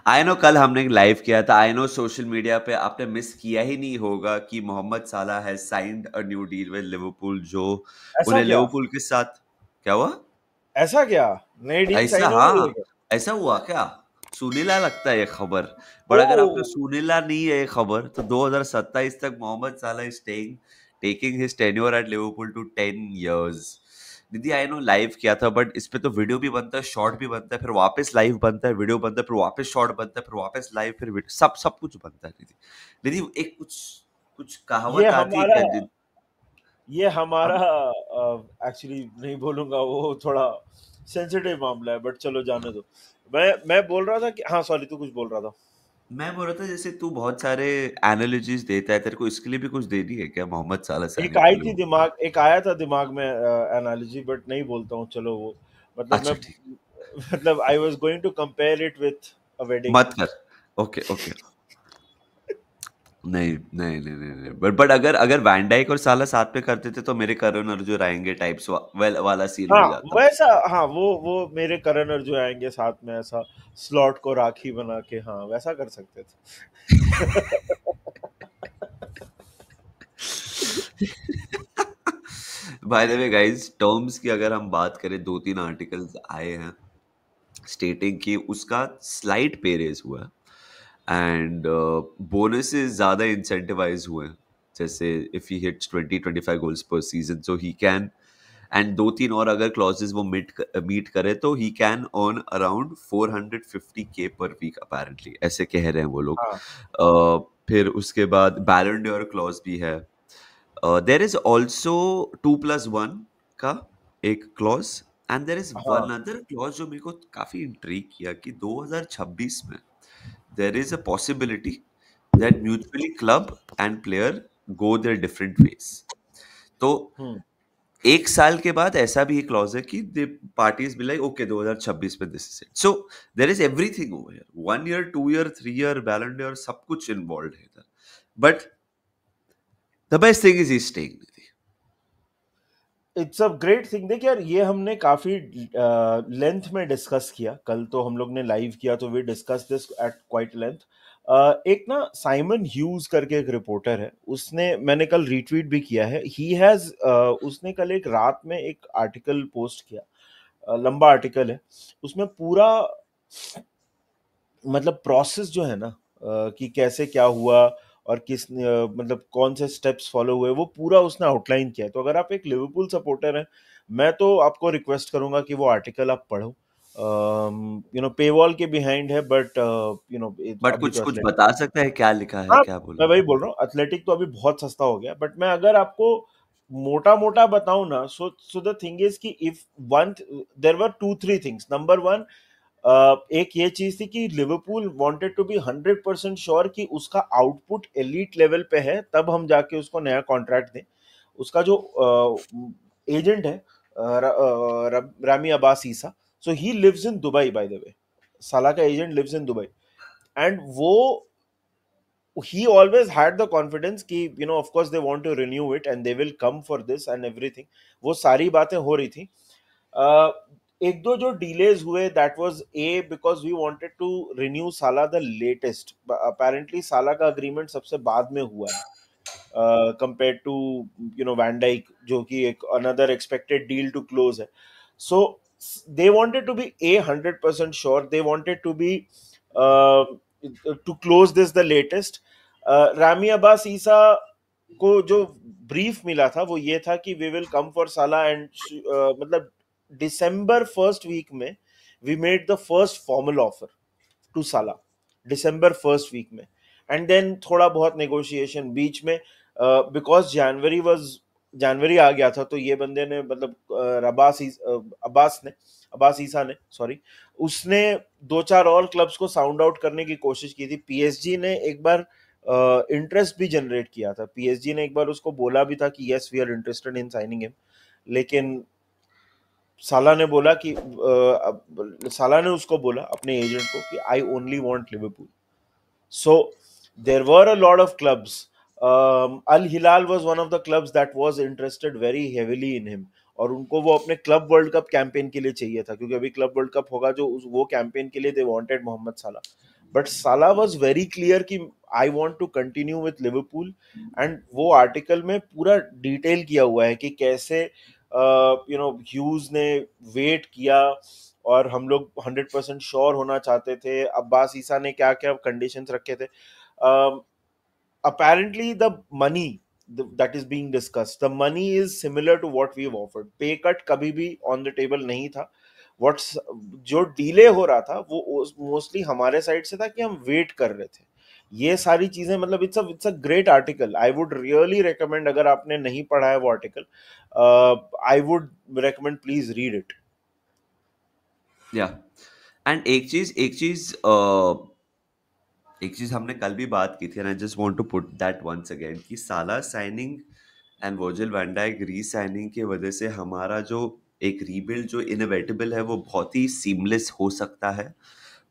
I know कल हमने एक लाइव किया था। आई नो सोशल मीडिया पे आपने मिस किया ही नहीं होगा कि मोहम्मद साला has signed a new deal with Liverpool, जो ऐसा उन्हें क्या? लिवरपूल के साथ क्या हुआ? ऐसा क्या? नई डील ऐसा, साइन हो गई है हाँ, क्या? ऐसा हुआ क्या? सुनीला लगता है ये खबर, बट ओ। अगर आपको सुनीला नहीं है ये खबर तो 2027 तक Mohamed Salah is staying, taking his tenure at Liverpool to 10 years. दीदी आई नो लाइव किया था, बट इस पे तो वीडियो भी बनता है, शॉर्ट भी बनता है, फिर वापस लाइव बनता है, वीडियो बनता है, फिर वापस शॉर्ट बनता है, फिर वापस लाइव, फिर वीडियो, सब सब कुछ बनता है दीदी। दीदी एक कुछ कुछ ये कहावत आती है हमारा क्या दीदी? ये हमारा हम एक्चुअली नहीं बोलूंगा, वो थोड़ा सेंसिटिव मामला है, बट चलो जाने दो। मैं बोल रहा था कि हाँ, सॉरी, तू कुछ बोल रहा था। मैं बोल रहा था जैसे तू बहुत सारे एनालॉजीज देता है, तेरे को इसके लिए भी कुछ देनी है क्या मोहम्मद साला से आगे के लोगों? एक आया था दिमाग में एनालॉजी, बट नहीं बोलता हूँ, चलो वो। मतलब मैं अच्छा ठीक, मतलब I was going to compare it with a wedding. मत कर। ओके ओके, नहीं नहीं नहीं नहीं नहीं, बट अगर अगर वैन डाइक और साला साथ में करते थे तो मेरे करण अर्जुन आएंगे टाइप्स वेल वाला सीन हाँ हो जाता। वैसा, हाँ वो मेरे करण अर्जुन आएंगे साथ में, ऐसा स्लॉट को राखी बना के, हाँ वैसा कर सकते थे। Bye the way guys, terms की अगर हम बात करें, दो तीन आर्टिकल्स आए हैं स्टेटिंग कि उसका स्लाइट पे रेज हुआ है एंड बोनसेस ज्यादा इंसेंटिवाइज हुए हैं। जैसे इफ ही हिट्स 20-25 गोल्स पर season so he can, and दो तीन और अगर क्लॉजेस वो मीट करे तो he can earn around 450K पर वीक अपेरेंटली, ऐसे कह रहे हैं वो लोग। हाँ फिर उसके बाद बैलन डोर क्लॉज भी है। देर इज ऑल्सो 2+1 का एक clause, and there is one हाँ अदर क्लॉज जो मेरे को काफी इंट्रीग किया कि 2026 में there is a possibility that mutually club and player go their different ways. तो हम्म। एक साल के बाद ऐसा भी एक क्लॉज है कि they parties be like okay 2026 में this is it, so there is everything over here, 1 year 2 year 3 year balance और सब कुछ इन्वॉल्व है इधर, but the best thing is he staying. It's a great thing. देख यार, ये हमने काफी लेंथ में डिस्कस किया, कल तो हम लोग ने लाइव किया तो we discuss this at quite length. एक ना साइमन ह्यूज करके एक रिपोर्टर है, उसने, मैंने कल रीट्वीट भी किया है, ही हैज उसने कल एक रात में एक आर्टिकल पोस्ट किया, लंबा आर्टिकल है। उसमें पूरा मतलब प्रोसेस जो है ना, कि कैसे क्या हुआ और मतलब कौन से स्टेप्स फॉलो हुए, वो पूरा उसने आउटलाइन किया है। तो अगर आप एक लिवरपूल सपोर्टर हैं, मैं तो आपको रिक्वेस्ट करूंगा कि वो आर्टिकल आप पढ़ो। पेवॉल के बिहाइंड है, बट बट अभी कुछ तो कुछ एथलेटिक। बता सकता है क्या लिखा है, हाँ, क्या मैं बोला? वही बोल रहा हूँ, एथलेटिक तो अभी बहुत सस्ता हो गया, बट मैं अगर आपको मोटा मोटा बताऊं ना, सो द थिंग इज कि if one, there were two three things. Number one, एक ये चीज थी कि Liverpool wanted to be 100% sure कि उसका आउटपुट एलीट लेवल पे है, तब हम जाके उसको नया कॉन्ट्रैक्ट दें। उसका जो एजेंट है, Rami Abbas Issa, so he lives in Dubai, by the way. Salah का agent lives in Dubai, and वो, he always had the confidence कि of course they want to renew it and they will come for this and everything। वो सारी बातें हो रही थी। uh, एक दो जो डिलेज हुए, that was a because we wanted to renew Salah the latest. Apparently Salah का अग्रीमेंट सबसे बाद में हुआ है, कंपेयर टू वैन डाइक, जो कि एक another expected deal to close है। So they wanted to be a 100% sure, they wanted to be to close this the latest. Rami Abbas Issa को जो ब्रीफ मिला था वो ये था कि we will come for Salah, and मतलब दिसंबर फर्स्ट वीक में we made the first formal offer to Salah, दिसंबर फर्स्ट वीक में। एंड देन थोड़ा बहुत नेगोशिएशन बीच में, बिकॉज जनवरी आ गया था, तो ये बंदे ने, मतलब अब्बास ईसा ने, सॉरी, उसने दो चार और क्लब्स को साउंड आउट करने की कोशिश की थी। पीएसजी ने एक बार इंटरेस्ट भी जनरेट किया था, पीएसजी ने एक बार उसको बोला भी था कि yes we are interested in signing him, लेकिन साला ने बोला कि साला ने उसको बोला अपने एजेंट को कि I only want Liverpool. So there were a lot of clubs. Al Hilal was one of the clubs that was interested very heavily in him, और उनको वो अपने क्लब वर्ल्ड कप कैंपेन के लिए चाहिए था, क्योंकि अभी क्लब वर्ल्ड कप होगा, जो वो कैंपेन के लिए they wanted Mohammad Salah. But साला वाज वेरी क्लियर कि I want to continue with Liverpool. And वो आर्टिकल में पूरा डिटेल किया हुआ है कि कैसे ह्यूज ने वेट किया और हम लोग 100% श्योर होना चाहते थे। अब्बास ईसा ने क्या क्या कंडीशंस रखे थे। Apparently the money that is being discussed, the money is similar to what we've offered. Pay cut kabhi bhi on the table nahi tha. What's जो डिले हो रहा था वो मोस्टली हमारे साइड से था कि हम वेट कर रहे थे। ये सारी चीजें मतलब it's a great article. I would really recommend, अगर आपने नहीं पढ़ा है वो article, I would recommend please read it. Yeah and एक चीज हमने कल भी बात की थी, and I just want to put that once again, कि Salah signing and Virgil van Dijk re signing की वजह से हमारा जो एक रीबिल्ड जो इनएविटेबल है वो बहुत ही सीमलेस हो सकता है,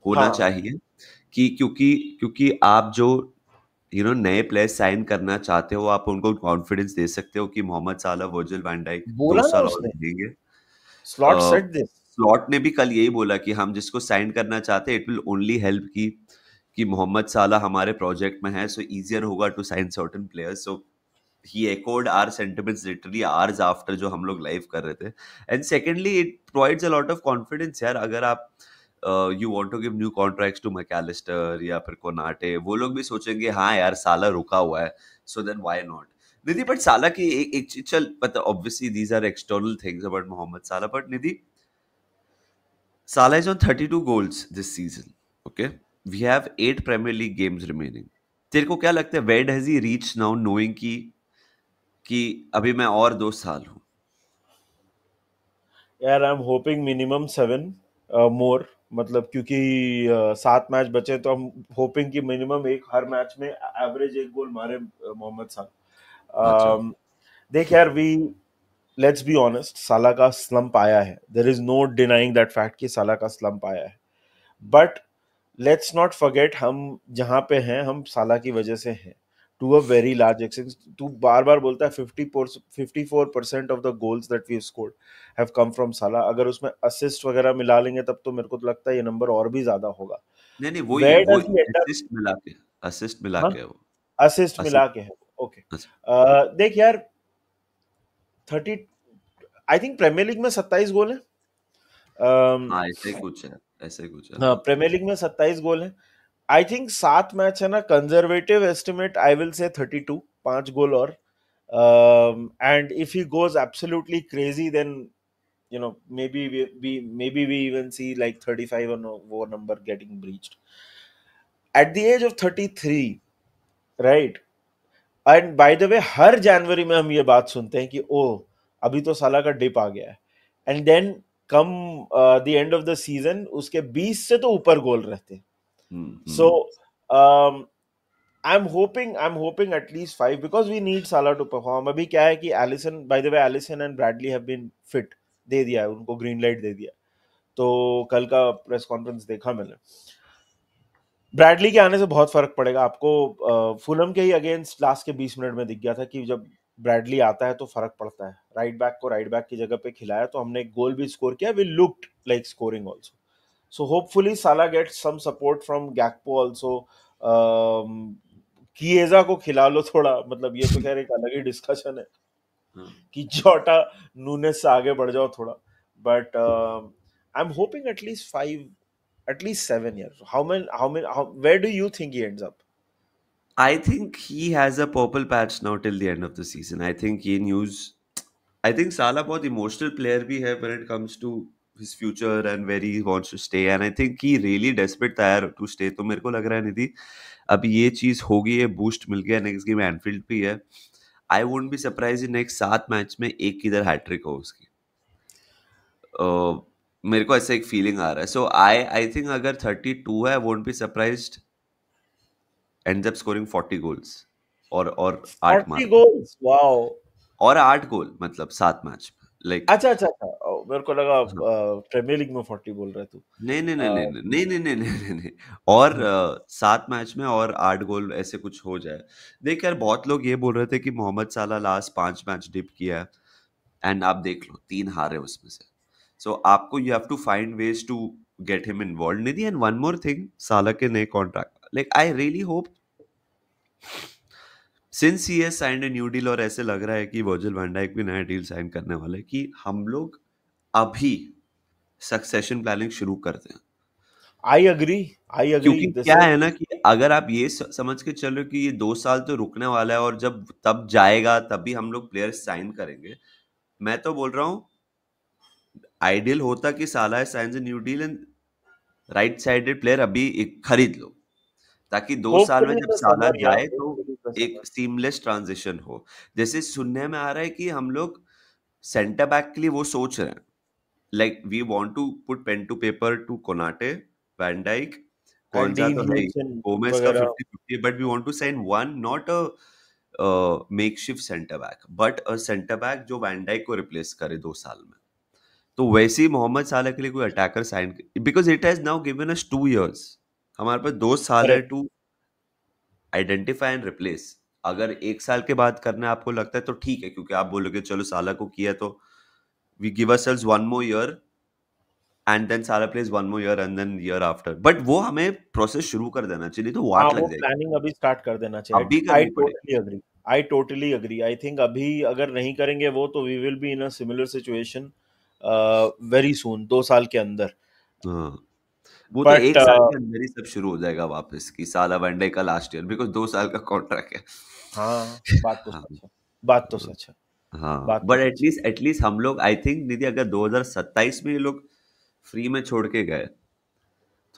होना हाँ, चाहिए। कि क्योंकि क्योंकि आप जो नए प्लेयर्स साइन करना चाहते हो, आप उनको कॉन्फिडेंस दे सकते हो कि मोहम्मद साला, वर्जिल वैन डाइक दो बोला ना साल और उसने, रहेंगे। Slot set this. स्लॉट ने भी कल यही बोला कि हम जिसको साइन करना चाहते हैं, इट विल ओनली हेल्प कि मोहम्मद साला हमारे प्रोजेक्ट में है, सो इजियर होगा to sign certain players. So he echoed our sentiments literally hours after जो हम लोग लाइव कर रहे थे। And secondly it provides a lot of confidence यार, अगर आप you want to give new contracts to Mac Allister या फिर कोनाटे, वो लोग भी सोचेंगे हाँ यार साला रुका हुआ है, so then why not. Nidhi, but Salah की एक चीज चल, मतलब obviously these are external things about Mohamed Salah, but Nidhi, Salah is on 32 goals this season. Okay, we have 8 Premier League games remaining. तेरे को क्या लगता है, where does he reach now, knowing कि अभी मैं और 2 साल हूँ? यार आई एम होपिंग मिनिमम 7 मोर, मतलब क्योंकि 7 मैच बचे तो हम होपिंग कि मिनिमम एक हर मैच में एवरेज एक गोल मारे मोहम्मद अच्छा। साला। देख यार, वी लेट्स बी ऑनेस्ट, साला का स्लंप आया है, there is no denying that fact कि साला का स्लंप आया है। बट लेट्स नॉट फॉरगेट, हम जहां पे हैं हम साला की वजह से हैं, to a very large extent. तू बार बार बोलता है 54% of the goals that we scored have come from Salah. अगर उसमें असिस्ट वगैरह मिला लेंगे तब तो मेरे को तो लगता है ये नंबर और भी ज्यादा होगा। नहीं नहीं, वेयर वो does he and up? Assist मिला हाँ, के वो असिस्ट मिला असिस्ट। के है। ओके, अच्छा। देख यार, 30, आई थिंक प्रीमियर लीग में 27 गोल है। हाँ, ऐसा ही कुछ है, ऐसा ही कुछ है। हाँ, प्रीमियर लीग में 27 गोल है। आई थिंक 7 मैच है ना, conservative estimate I will say 32, 5 goal और। And if he goes absolutely crazy then maybe we even see like 35 or no, वो number getting breached at the age of 33, right? And by the way हर जनवरी में हम ये बात सुनते हैं कि ओ अभी तो साला का डिप आ गया है। And then come the end of the season उसके 20 से तो ऊपर गोल रहते हैं। सो हम्म। I'm hoping at least 5 because we need Salah to perform। अभी क्या है कि Alisson, by the way Alisson and Bradley have been fit, दे दिया है उनको, ग्रीन लाइट दे दिया। तो कल का प्रेस कॉन्फ्रेंस देखा मैंने, ब्रैडली के आने से बहुत फर्क पड़ेगा आपको। फुलम के ही अगेंस्ट लास्ट के 20 मिनट में दिख गया था कि जब ब्रैडली आता है तो फर्क पड़ता है। राइट बैक को राइट बैक की जगह पे खिलाया तो हमने एक गोल भी स्कोर किया, we looked like scoring also. So hopefully Salah gets some support from Gakpo also. Chiesa को खिला लो थोड़ा, मतलब ये तो खैर एक अलग ही डिस्कशन है हाँ। कि जोटा नूनेस से आगे बढ़ जाओ थोड़ा। But I am hoping at least 5, at least 7 years. Where do you think he ends up? I think he has a purple patch now till the end of the season. I think ये news, I think Salah बहुत emotional player भी है when it comes to his future and where he wants to stay, and I think he really desperate था यार to stay। तो मेरे को लग रहा है निधि, अब ये चीज होगी, ये बूस्ट मिल गया, नेक्स्ट गेम एनफील्ड पे है। I wouldn't be surprise next 7 match में एक किधर हैट्रिक हो उसकी। मेरे को ऐसा एक फीलिंग आ रहा है। सो आई थिंक अगर 32 है, आई won't be surprised ends up scoring 40 goals और 8 40 मार, goals, wow। और 8 गोल मतलब 7 मैच में, लाइक। अच्छा अच्छा अच्छा, मेरे को लगा प्रीमियर लीग में 40 बोल रहा है तू। नहीं नहीं नहीं नहीं अ, नहीं नहीं नहीं नहीं नहीं नहीं। और हम्म, 7 मैच में और 8 गोल ऐसे कुछ हो जाए। देख यार, बहुत लोग ये बोल रहे थे कि मोहम्मद साला लास्ट 5 मैच डिप किया है, एंड आप देख लो 3 हारे उसमें से। सो आपको you have to find ways to get him involved, Nidhi. And one more thing, Salah के नए contract, like I really hope since he has signed a new deal, और ऐसे लग रहा है कि वर्जिल वैन डाइक भी नया डील साइन करने वाला है, कि हम लोग अभी सक्सेशन प्लानिंग शुरू कर दें। आई अग्री, आई अग्री, क्योंकि दिस क्या है इज ना कि अगर आप ये समझ के चल रहे हो कि ये 2 साल तो रुकने वाला है और जब तब जाएगा तभी हम लोग प्लेयर्स साइन करेंगे, मैं तो बोल रहा हूँ आइडियल होता कि साला science new deal and right sided player अभी एक खरीद लो, ताकि 2 साल में होपफुली जब द साला समर, या जाए तो होपफुली द एक समर। सीमलेस ट्रांजिशन हो। जैसे सुनने में आ रहा है कि हम लोग सेंटर बैक के लिए वो सोच रहे हैं, like we want to put pen to paper to Konate, Van Dijk, and कौन सा तो है ही, डीविएशन गोमेज का वगैरह। 50-50, but we want to sign one, not a makeshift centre back, but a centre back जो वैन डाइक को replace करे 2 साल में। तो वैसे ही मोहम्मद साला के लिए कोई attacker sign, because it has now given us 2 years, हमारे पास 2 साल है correct. To identify and replace. अगर 1 साल के बाद करना आपको लगता है तो ठीक है, क्योंकि आप बोलोगे चलो साला को किया तो we give ourselves 1 more year and then Salah plays 1 more year and then year after, but वो हमें प्रोसेस शुरू कर देना चाहिए, नहीं तो हाँ, वाट वो लग जाएगी, प्लानिंग अभी स्टार्ट कर देना चाहिए। अभी आई करनी पड़ेगी। Totally agree, I totally agree. I think अभी अगर नहीं करेंगे वो, तो we will be in a similar situation very soon, 2 साल के अंदर। हाँ, वो तो बट 1 साल के अंदर ही सब शुरू हो जाएगा वापस, कि साला वनडे का लास्ट ईयर, बिकॉज 2 साल का कॉन्ट्रैक्ट है। हाँ, बात तो हाँ, सच है, बात तो हाँ, सच है, हाँ, बात तो बट सच एटलीस्ट हम लोग, आई थिंक निधि, अगर 2027 में ये लोग फ्री में छोड़ के गए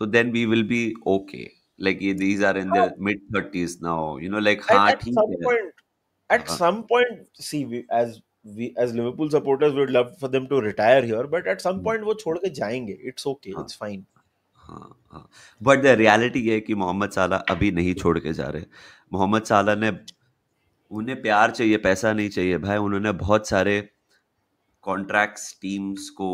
तो then we will be okay, like ये दीज आर इन है। Their mid 30s now, like At, हाँ at ठीक some है। point, at हाँ, some point, see, we as Liverpool supporters would love for them to retire here, but at some point वो छोड़ के जाएंगे. It's okay, हाँ, it's fine. हाँ, हाँ, बट द रियलिटी ये है कि मोहम्मद साला अभी नहीं छोड़ के जा रहे। मोहम्मद साला ने, उन्हें प्यार चाहिए, पैसा नहीं चाहिए भाई, उन्होंने बहुत सारे कॉन्ट्रैक्ट्स टीम्स को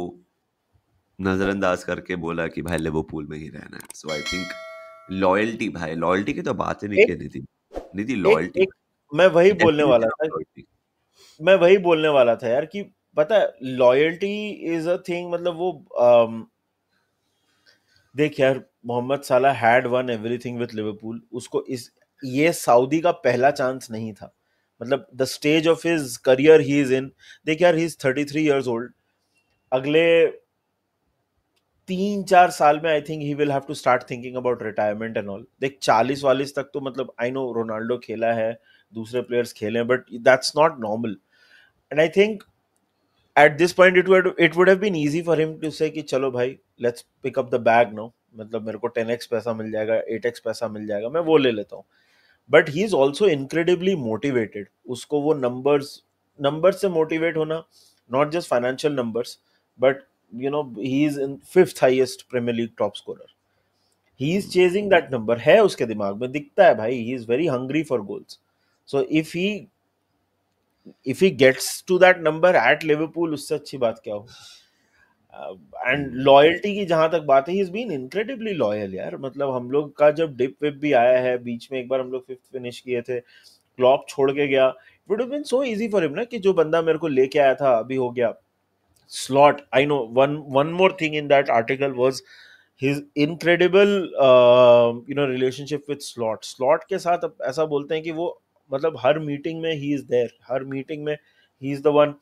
नजरअंदाज करके बोला कि भाई लिवरपूल में ही रहना है। सो आई थिंक लॉयल्टी, भाई लॉयल्टी की तो बात ही नहीं एक की निधि, निधि एक लॉयल्टी, एक मैं वही बोलने वाला डेफिनेशन ऑफ था, लॉयल्टी। मैं वही बोलने वाला था यार, कि पता है लॉयल्टी इज अ थिंग, मतलब वो देख यार, मोहम्मद साला had one everything with Liverpool. उसको इस ये सऊदी का पहला चांस नहीं था। मतलब the stage of his career he is इन। देख यार, ही इज 33 इयर्स ओल्ड। अगले 3-4 साल में I think he will have to start thinking about retirement and all. देख 40-40 तक तो, मतलब आई नो रोनाल्डो खेला है, दूसरे प्लेयर्स खेले हैं, but that's not normal. And I think at this point it would have been easy for him to say कि चलो भाई, let's pick up the bag now, मतलब मेरे को 10x पैसा मिल जाएगा, 8x पैसा मिल जाएगा, मैं वो ले लेता हूँ। But he is also incredibly motivated. उसको वो नंबर्स से मोटिवेट होना, not just financial numbers, but he is in 5th highest premier league top scorer. He is chasing that number, है उसके दिमाग में, दिखता है भाई, he is very hungry for goals. So if he gets to that number at Liverpool, उससे अच्छी बात क्या होगी। एंड लॉयल्टी की जहां तक बात है, he is been incredibly loyal यार। मतलब हम लोग का जब डिप विप भी आया है बीच में, एक बार हम लोग 5th फिनिश किए थे, क्लॉप छोड़ के गया, it would have been so easy for him ना, कि जो बंदा मेरे को लेके आया था अभी हो गया। Slot, I know, one more thing in that article was his incredible relationship with slot के साथ। अब ऐसा बोलते हैं कि वो, मतलब हर मीटिंग में ही इज देयर, हर मीटिंग में ही इज द वन।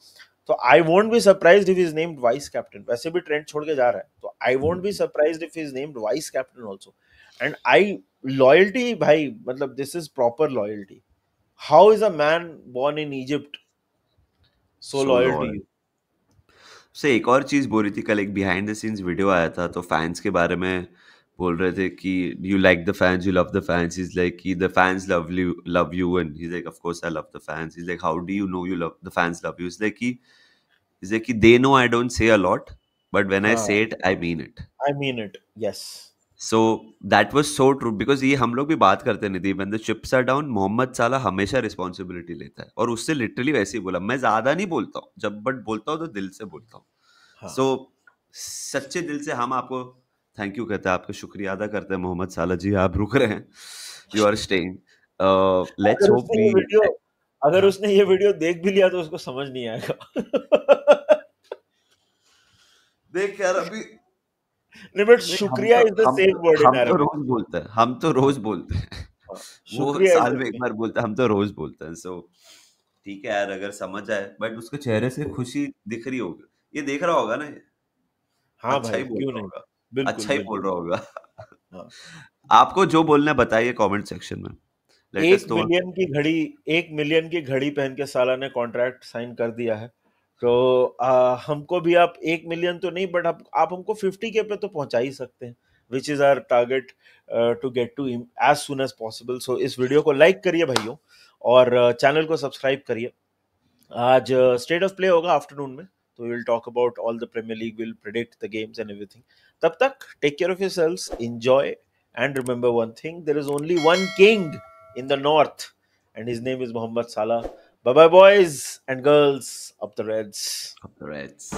तो I won't be surprised if he is named vice captain. वैसे भी ट्रेंड छोड़ के जा रहा है, तो I won't be surprised if he is named vice captain also. And I, loyalty भाई, मतलब this is proper loyalty. How is a man born in Egypt so so loyal to loyal. you? से एक और चीज बोल रही थी कल, एक बिहाइंड द सीन्स वीडियो आया था, तो फैंस के बारे में बोल रहे थे कि you like the fans, you love the fans, is like कि the fans love you and he like of course I love the fans, is like how do you know you love the fans love you, is like कि is like they know I don't say a lot, but when I हाँ, say it, I mean it. I mean it, yes. So that was so true because ये हम लोग भी बात करते नहीं थी, when the chips are down, Mohammad साला हमेशा रिस्पॉन्सिबिलिटी लेता है, और उससे लिटरली वैसे ही बोला, मैं ज्यादा नहीं बोलता हूँ जब, बट बोलता हूँ तो दिल से बोलता हूँ। हाँ, सो सच्चे दिल से हम आपको थैंक यू कहते हैं, आपका शुक्रिया अदा करते हैं मोहम्मद साला जी, आप रुक रहे हैं, यू आर स्टेइंग, लेट्स अगर होप उसने वी। ये वीडियो अगर हाँ, उसने ये वीडियो देख भी लिया तो उसको समझ नहीं आएगा। देख यार अभी नहीं, बट नहीं, शुक्रिया is the safe word in हम तो अरबिक। रोज बोलते हैं, हम तो रोज बोलते हैं। वो शुक्रिया इज साल द में एक सेफ। बार बोलते हैं, हम तो रोज बोलते हैं। सो ठीक है यार, अगर समझ आए, बट उसके चेहरे से खुशी दिख रही होगी, ये देख रहा होगा ना ये, हाँ अच्छा भाई, ही बोल क्यों रहा नहीं। होगा, बिल्कुल अच्छा ही बोल बिल्कुल। रहा होगा। हाँ। आपको जो बोलना है बताइए कमेंट सेक्शन में, लेट एक अस नो। मिलियन की घड़ी, 1 मिलियन की घड़ी पहन के साला ने कॉन्ट्रैक्ट साइन कर दिया है। तो हमको भी आप 1 मिलियन तो नहीं, बट आप हमको 50K पे तो पहुंचा ही सकते हैं, which is our target to get to as soon as possible. So इस वीडियो को लाइक करिए भाइयों, और चैनल को सब्सक्राइब करिए। आज स्टेट ऑफ प्ले होगा आफ्टरनून में, तो will talk about all the premier league, will predict the games and everything. तब तक take care of yourselves, enjoy, and remember one thing, there is only one king in the north, and his name is Mohammad Salah. Bye bye, boys and girls of the Reds. Reds।